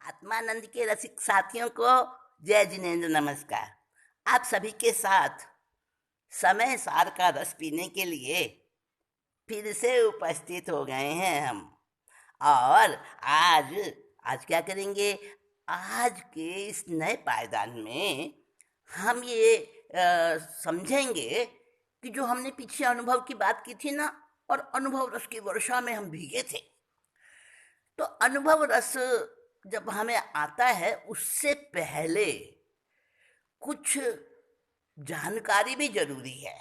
आत्मानंद के रसिक साथियों को जय जिनेन्द्र नमस्कार। आप सभी के साथ समय सार का रस पीने के लिए फिर से उपस्थित हो गए हैं हम। और आज आज क्या करेंगे? आज के इस नए पायदान में हम ये समझेंगे कि जो हमने पीछे अनुभव की बात की थी ना, और अनुभव रस की वर्षा में हम भीगे थे। तो अनुभव रस जब हमें आता है, उससे पहले कुछ जानकारी भी जरूरी है,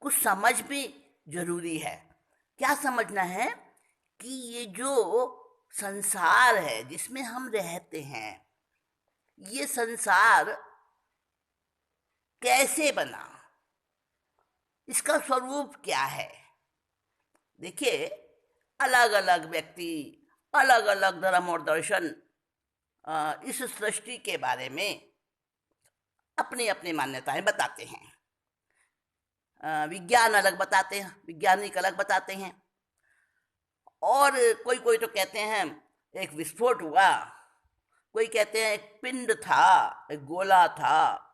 कुछ समझ भी जरूरी है। क्या समझना है? कि ये जो संसार है जिसमें हम रहते हैं, ये संसार कैसे बना, इसका स्वरूप क्या है। देखिए, अलग अलग व्यक्ति, अलग अलग धर्म और दर्शन इस सृष्टि के बारे में अपनी अपनी मान्यताएं बताते हैं। विज्ञान अलग बताते हैं, वैज्ञानिक अलग बताते हैं। और कोई कोई तो कहते हैं एक विस्फोट हुआ, कोई कहते हैं एक पिंड था, एक गोला था,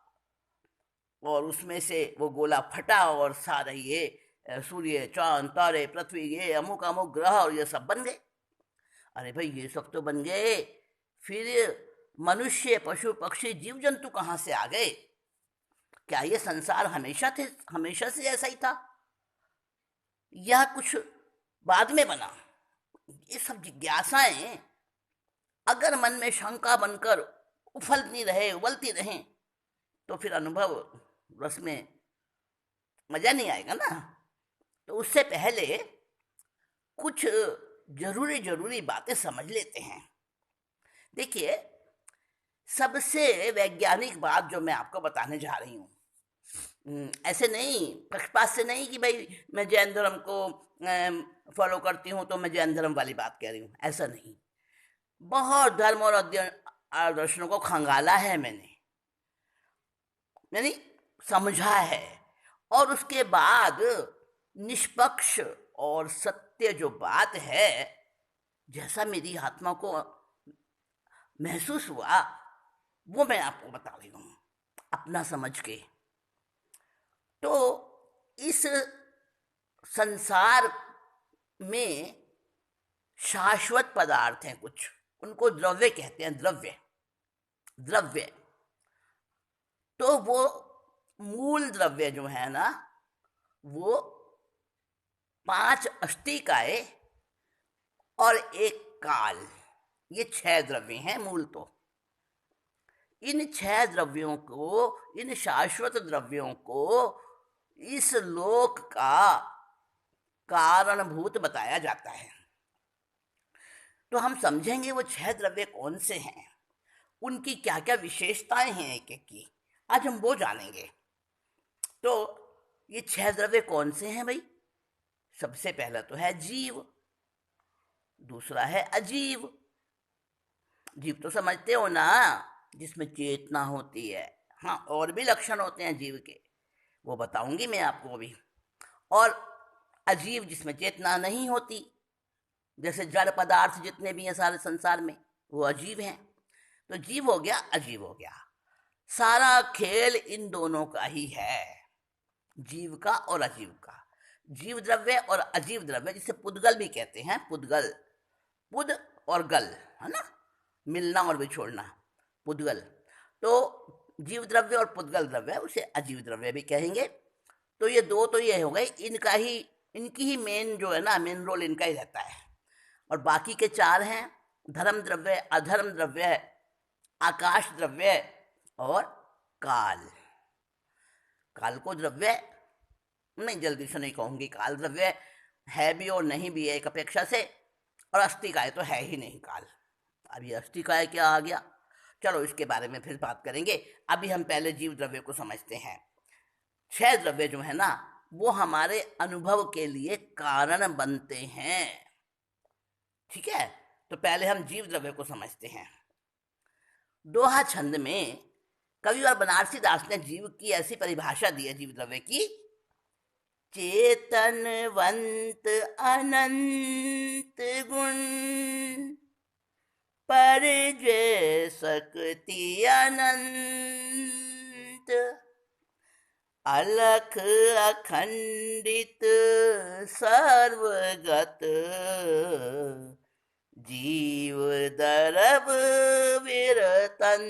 और उसमें से वो गोला फटा और सारे ये सूर्य, चांद, तारे, पृथ्वी, ये अमुक अमुक ग्रह और ये सब बन गए। अरे भाई, ये सब तो बन गए, फिर मनुष्य, पशु, पक्षी, जीव जंतु कहाँ से आ गए? क्या ये संसार हमेशा से ऐसा ही था, या कुछ बाद में बना? ये सब जिज्ञासाएं अगर मन में शंका बनकर उफलती रहे, उबलती रहें, तो फिर अनुभव रस में मजा नहीं आएगा ना। तो उससे पहले कुछ जरूरी जरूरी बातें समझ लेते हैं। देखिए, सबसे वैज्ञानिक बात जो मैं आपको बताने जा रही हूँ, ऐसे नहीं, पक्षपात से नहीं कि भाई मैं जैन धर्म को फॉलो करती हूँ तो मैं जैन धर्म वाली बात कह रही हूँ, ऐसा नहीं। बहुत धर्म और अध्ययन और दर्शनों को खंगाला है मैंने, यानी समझा है, और उसके बाद निष्पक्ष और सत्य जो बात है, जैसा मेरी आत्मा को महसूस हुआ, वो मैं आपको बता रही हूँ अपना समझ के। तो इस संसार में शाश्वत पदार्थ हैं कुछ, उनको द्रव्य कहते हैं। द्रव्य तो वो मूल द्रव्य जो है ना, वो 5 अष्टिकाएं और एक काल, ये 6 द्रव्य हैं मूल। तो इन 6 द्रव्यों को, इन शाश्वत द्रव्यों को इस लोक का कारणभूत बताया जाता है। तो हम समझेंगे वो 6 द्रव्य कौन से हैं, उनकी क्या क्या विशेषताएं हैं एक एक की, आज हम वो जानेंगे। तो ये 6 द्रव्य कौन से हैं भाई? सबसे पहला तो है जीव, दूसरा है अजीव। जीव तो समझते हो ना, जिसमें चेतना होती है। हाँ, और भी लक्षण होते हैं जीव के, वो बताऊंगी मैं आपको अभी। और अजीव जिसमें चेतना नहीं होती, जैसे जड़ पदार्थ जितने भी हैं सारे संसार में, वो अजीव हैं। तो जीव हो गया, अजीव हो गया। सारा खेल इन दोनों का ही है, जीव का और अजीव का। जीव द्रव्य और अजीव द्रव्य, जिसे पुद्गल भी कहते हैं। पुद्गल, पुद और गल, है ना, मिलना और बिछोड़ना, पुद्गल। तो जीव द्रव्य और पुद्गल द्रव्य, उसे अजीव द्रव्य भी कहेंगे। तो ये दो तो ये हो गए, इनकी ही मेन जो है ना, मेन रोल इनका ही रहता है। और बाकी के 4 हैं धर्म द्रव्य, अधर्म द्रव्य, आकाश द्रव्य और काल। काल को द्रव्य नहीं, जल्दी से नहीं कहूंगी, काल द्रव्य है भी और नहीं भी है एक अपेक्षा से। और अष्टिकाय तो है ही नहीं काल। अब ये अष्टिकाय क्या आ गया, चलो इसके बारे में फिर बात करेंगे। अभी हम पहले जीव द्रव्य को समझते हैं। 6 द्रव्य जो है ना, वो हमारे अनुभव के लिए कारण बनते हैं। ठीक है, तो पहले हम जीव द्रव्य को समझते हैं। दोहा छंद में कवि और बनारसी दास ने जीव की ऐसी परिभाषा दी है जीव द्रव्य की: चेतनवंत अनंत गुण, पर जय शक्ति अनंत, अलख अखंडित सर्वगत, जीव दरब विरतंत।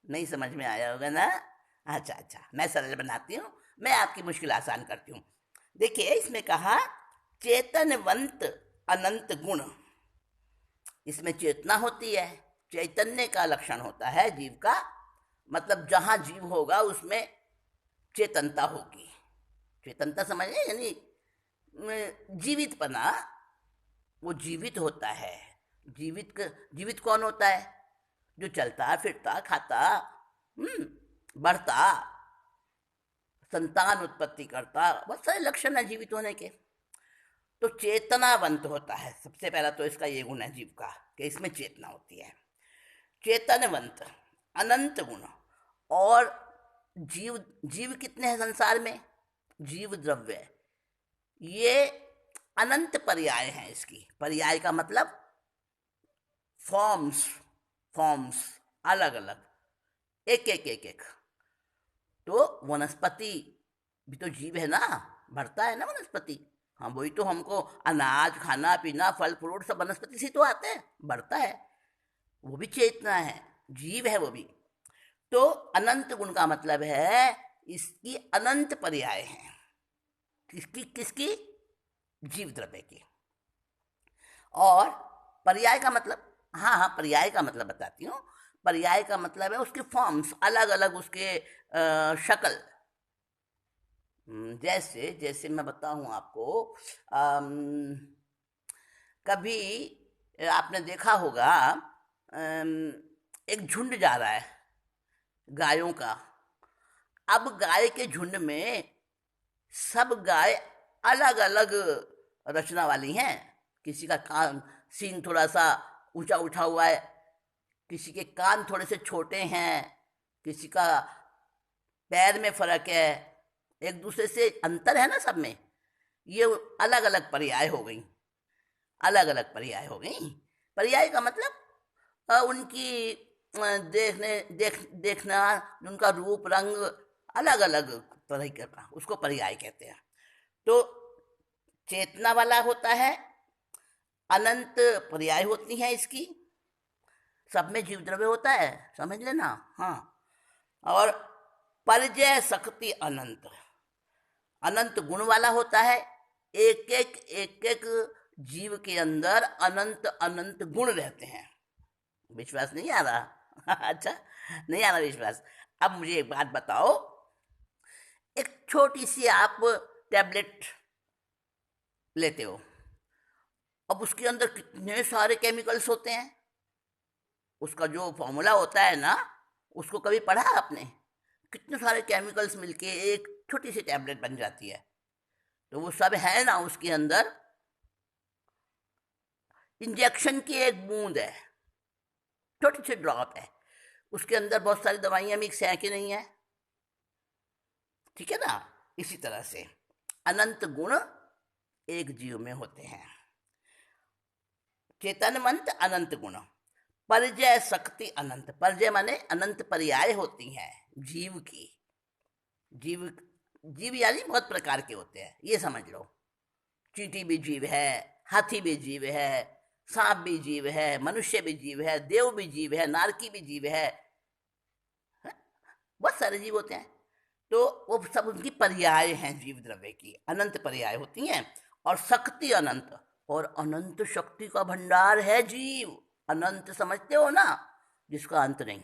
नहीं समझ में आया होगा ना? अच्छा अच्छा, मैं सरल बनाती हूँ, मैं आपकी मुश्किल आसान करती हूँ। देखिए, इसमें कहा चेतनवंत अनंत गुण। इसमें चेतना होती है, चैतन्य का लक्षण होता है जीव का, मतलब जहां जीव होगा उसमें चेतनता होगी। चेतनता समझे, यानी जीवितपना, वो जीवित होता है। जीवित कौन होता है? जो चलता फिरता खाता, बढ़ता, संतान उत्पत्ति करता, बहुत सारे लक्षण है जीवित होने के। तो चेतनावंत होता है, सबसे पहला तो इसका ये गुण है जीव का कि इसमें चेतना होती है। चेतनवंत, अनंत गुण। और जीव जीव कितने हैं संसार में? जीव द्रव्य, ये अनंत पर्याय हैं। इसकी पर्याय का मतलब फॉर्म्स, फॉर्म्स अलग अलग, एक एक एक एक। तो वनस्पति भी तो जीव है ना, बढ़ता है ना वनस्पति। हाँ, वही तो हमको अनाज खाना पीना, फल फ्रूट सब वनस्पति से तो आते हैं, बढ़ता है, वो भी चेतना है, जीव है वो भी। तो अनंत गुण का मतलब है इसकी अनंत पर्याय हैं। किसकी किसकी? जीव द्रव्य की। और पर्याय का मतलब, हाँ हाँ, पर्याय का मतलब बताती हूँ। पर्याय का मतलब है उसके फॉर्म्स, अलग अलग उसके शक्ल। जैसे जैसे मैं बताऊं आपको, कभी आपने देखा होगा, एक झुंड जा रहा है गायों का। अब गाय के झुंड में सब गाय अलग अलग रचना वाली हैं। किसी का कान, सींग थोड़ा सा ऊंचा उठा हुआ है, किसी के कान थोड़े से छोटे हैं, किसी का पैर में फर्क है, एक दूसरे से अंतर है ना सब में। ये अलग अलग पर्याय हो गई, अलग अलग पर्याय हो गई। पर्याय का मतलब उनकी देखना, उनका रूप रंग अलग अलग तरह का, उसको पर्याय कहते हैं। तो चेतना वाला होता है, अनंत पर्याय होती हैं इसकी, सब में जीव द्रव्य होता है, समझ लेना। हाँ, और परिजय शक्ति अनंत, अनंत गुण वाला होता है। एक एक जीव के अंदर अनंत अनंत गुण रहते हैं। विश्वास नहीं आ रहा? अच्छा, नहीं आ रहा विश्वास? अब मुझे एक बात बताओ, एक छोटी सी आप टैबलेट लेते हो, अब उसके अंदर कितने सारे केमिकल्स होते हैं। उसका जो फॉर्मूला होता है ना, उसको कभी पढ़ा आपने? कितने सारे केमिकल्स मिलके एक छोटी सी टैबलेट बन जाती है। तो वो सब है ना उसके अंदर। इंजेक्शन की एक बूंद है, छोटी सी ड्रॉप है, उसके अंदर बहुत सारी दवाइयां मिक्स है कि नहीं है? ठीक है ना? इसी तरह से अनंत गुण एक जीव में होते हैं। चेतनवंत अनंत गुण, परिजय शक्ति अनंत। परिजय माने अनंत पर्याय होती हैं जीव की। जीव जीव यानी बहुत प्रकार के होते हैं, ये समझ लो। चींटी भी जीव है, हाथी भी जीव है, सांप भी जीव है, मनुष्य भी जीव है, देव भी जीव है, नारकी भी जीव है, बहुत सारे जीव होते हैं। तो वो सब उनकी पर्याय हैं, जीव द्रव्य की अनंत पर्याय होती हैं। और शक्ति अनंत, और अनंत शक्ति का भंडार है जीव। अनंत समझते हो ना, जिसका अंत नहीं।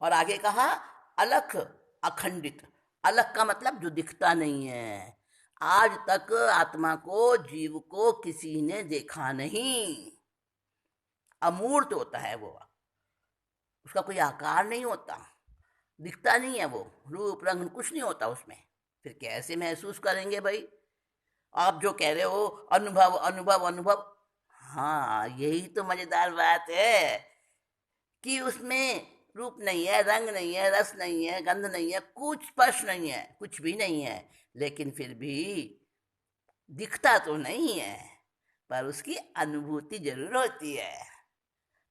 और आगे कहा अलख अखंडित। अलख का मतलब जो दिखता नहीं है। आज तक आत्मा को, जीव को किसी ने देखा नहीं। अमूर्त होता है वो, उसका कोई आकार नहीं होता, दिखता नहीं है वो, रूप रंग कुछ नहीं होता उसमें। फिर कैसे महसूस करेंगे भाई? आप जो कह रहे हो अनुभव अनुभव अनुभव, हाँ यही तो मजेदार बात है कि उसमें रूप नहीं है, रंग नहीं है, रस नहीं है, गंध नहीं है, कुछ स्पर्श नहीं है, कुछ भी नहीं है, लेकिन फिर भी दिखता तो नहीं है। पर उसकी अनुभूति जरूर होती है।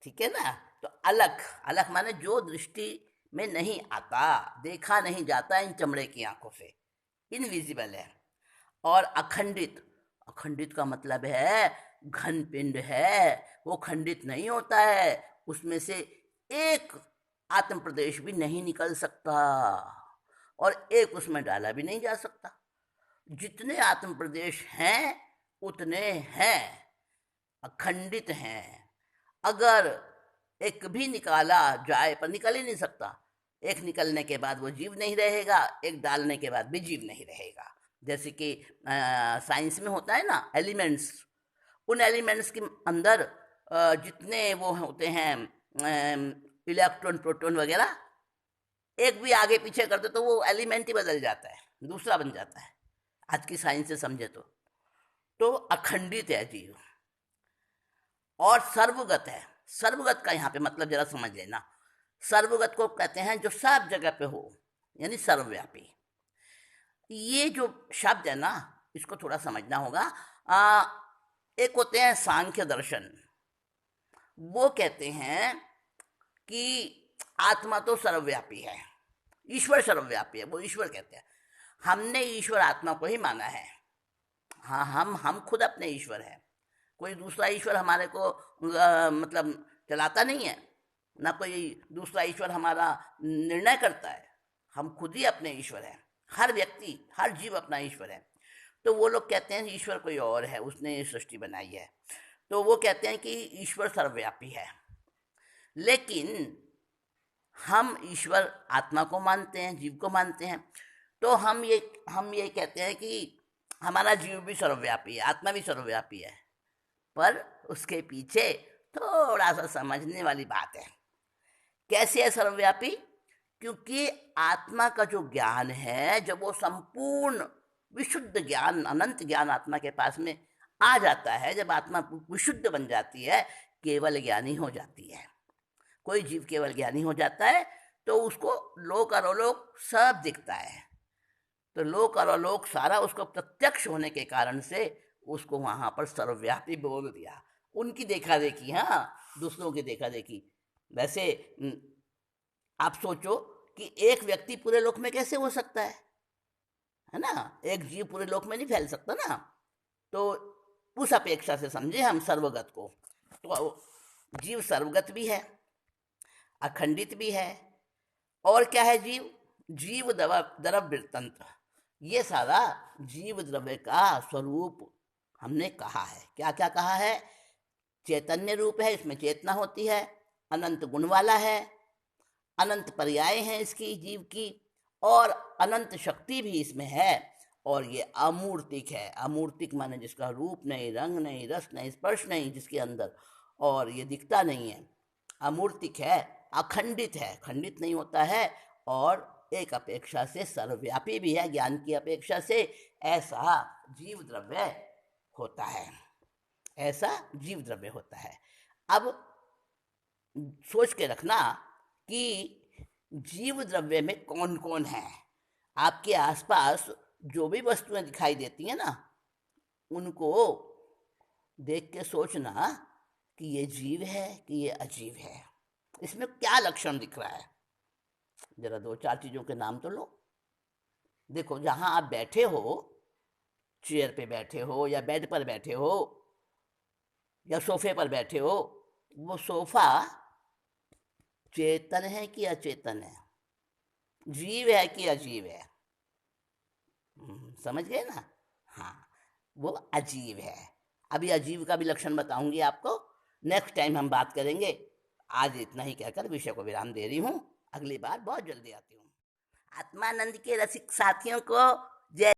ठीक है ना। तो अलख, अलख माने जो दृष्टि में नहीं आता, देखा नहीं जाता इन चमड़े की आंखों से, इनविजिबल है। और अखंडित, अखंडित का मतलब है घन पिंड है, वो खंडित नहीं होता है, उसमें से एक आत्म प्रदेश भी नहीं निकल सकता और एक उसमें डाला भी नहीं जा सकता। जितने आत्म प्रदेश हैं उतने हैं, अखंडित हैं। अगर एक भी निकाला जाए, पर निकल ही नहीं सकता, एक निकलने के बाद वो जीव नहीं रहेगा, एक डालने के बाद भी जीव नहीं रहेगा। जैसे कि साइंस में होता है ना एलिमेंट्स, उन एलिमेंट्स के अंदर जितने वो होते हैं इलेक्ट्रॉन प्रोटॉन वगैरह, एक भी आगे पीछे कर दो तो वो एलिमेंट ही बदल जाता है, दूसरा बन जाता है, आज की साइंस से समझे तो अखंडित है जीव। और सर्वगत है। सर्वगत का यहाँ पे मतलब जरा समझ लेना। सर्वगत को कहते हैं जो सब जगह पे हो, यानी सर्वव्यापी। ये जो शब्द है ना, इसको थोड़ा समझना होगा। एक होते हैं सांख्य दर्शन, वो कहते हैं कि आत्मा तो सर्वव्यापी है, ईश्वर सर्वव्यापी है, वो ईश्वर कहते हैं। हमने ईश्वर आत्मा को ही माना है। हाँ, हम खुद अपने ईश्वर हैं, कोई दूसरा ईश्वर हमारे को मतलब चलाता नहीं है, ना कोई दूसरा ईश्वर हमारा निर्णय करता है, हम खुद ही अपने ईश्वर हैं। हर व्यक्ति, हर जीव अपना ईश्वर है। तो वो लोग कहते हैं ईश्वर कोई और है, उसने ये सृष्टि बनाई है, तो वो कहते हैं कि ईश्वर सर्वव्यापी है। लेकिन हम ईश्वर आत्मा को मानते हैं, जीव को मानते हैं, तो हम ये कहते हैं कि हमारा जीव भी सर्वव्यापी है, आत्मा भी सर्वव्यापी है। पर उसके पीछे थोड़ा सा समझने वाली बात है। कैसे है सर्वव्यापी? क्योंकि आत्मा का जो ज्ञान है, जब वो संपूर्ण विशुद्ध ज्ञान, अनंत ज्ञान आत्मा के पास में आ जाता है, जब आत्मा विशुद्ध बन जाती है, केवल ज्ञानी हो जाती है, कोई जीव केवल ज्ञानी हो जाता है, तो उसको लोक और अलोक सब दिखता है। तो लोक और अलोक सारा उसको प्रत्यक्ष होने के कारण से उसको वहां पर सर्वव्यापी बोल दिया। उनकी देखा देखी, हाँ, दूसरों की देखा देखी। वैसे आप सोचो कि एक व्यक्ति पूरे लोक में कैसे हो सकता है ना? एक जीव पूरे लोक में नहीं फैल सकता ना। तो उस अपेक्षा से समझे हम सर्वगत को। तो जीव सर्वगत भी है, अखंडित भी है। और क्या है जीव? जीव द्रव्य तंत्र, ये सारा जीव द्रव्य का स्वरूप हमने कहा है। क्या क्या कहा है? चैतन्य रूप है, इसमें चेतना होती है, अनंत गुण वाला है, अनंत पर्याय हैं इसकी, जीव की, और अनंत शक्ति भी इसमें है। और ये अमूर्तिक है। अमूर्तिक माने जिसका रूप नहीं, रंग नहीं, रस नहीं, स्पर्श नहीं जिसके अंदर, और ये दिखता नहीं है, अमूर्तिक है, अखंडित है, खंडित नहीं होता है, और एक अपेक्षा से सर्वव्यापी भी है, ज्ञान की अपेक्षा से। ऐसा जीव द्रव्य होता है, ऐसा जीव द्रव्य होता है। अब सोच के रखना कि जीव द्रव्य में कौन कौन है। आपके आसपास जो भी वस्तुएं दिखाई देती हैं ना, उनको देख के सोचना कि ये जीव है कि ये अजीव है, इसमें क्या लक्षण दिख रहा है। जरा दो चार चीजों के नाम तो लो। देखो, जहां आप बैठे हो, चेयर पे बैठे हो या बेड पर बैठे हो या सोफे पर बैठे हो, वो सोफा चेतन है कि अचेतन है, जीव है कि अजीव है? समझ गए ना? हाँ, वो अजीव है। अभी अजीव का भी लक्षण बताऊंगी आपको, नेक्स्ट टाइम हम बात करेंगे। आज इतना ही कहकर विषय को विराम दे रही हूँ, अगली बार बहुत जल्दी आती हूँ। आत्मानंद के रसिक साथियों को जय।